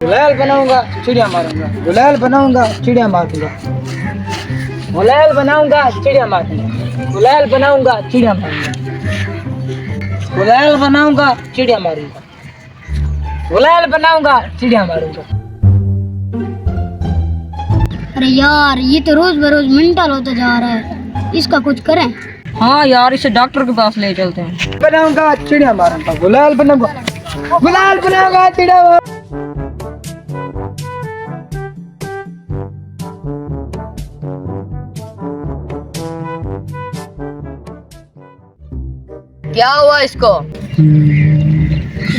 गुलाल बनाऊंगा चिड़िया मारूंगा, गुलाल बनाऊंगा चिड़िया मारूंगा, गुलाल बनाऊंगा चिड़िया मारूंगा, गुलाल बनाऊंगा चिड़िया मारूंगा, गुलाल बनाऊंगा चिड़िया मारूंगा, गुलाल बनाऊंगा चिड़िया मारूंगा। अरे यार ये तो रोज बरोज मेंटल होता जा रहा है, इसका कुछ करें। हाँ यार, इसे डॉक्टर के पास ले चलते हैं। बनाऊंगा चिड़िया मारूंगा, गुलाल बनाऊंगा, गुलाल बनाऊंगा चिड़िया मारूंगा। क्या हुआ इसको?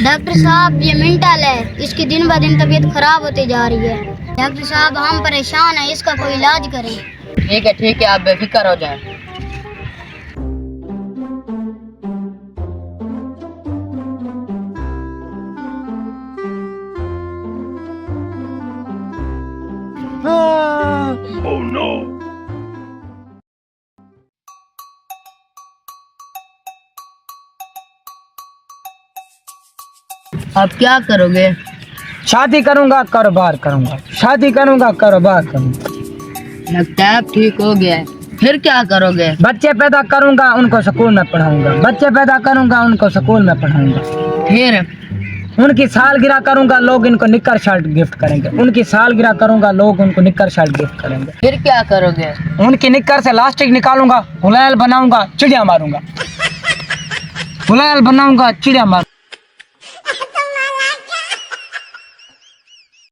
डॉक्टर साहब ये मेंटल है, इसकी दिन ब दिन तबीयत खराब होती जा रही है। डॉक्टर साहब हम परेशान हैं, इसका कोई इलाज करें। ठीक है, आप बेफिक्र हो जाए। अब क्या करोगे? शादी करूंगा कारोबार करूंगा, शादी करूंगा कारोबार करूंगा, लगता है अब ठीक हो गया है। फिर क्या करोगे? बच्चे पैदा करूंगा उनको स्कूल में पढ़ाऊंगा, बच्चे पैदा करूंगा उनको स्कूल में पढ़ाऊंगा, फिर उनकी सालगिरह करूंगा, लोग इनको निक्कर शर्ट गिफ्ट करेंगे, उनकी सालगिरह करूंगा, लोग उनको निक्कर शर्ट गिफ्ट करेंगे। फिर क्या करोगे? उनकी निक्कर से लास्टिक निकालूंगा, गुलाल बनाऊंगा चिड़िया मारूंगा, गुलाल बनाऊंगा चिड़िया मारूंगा।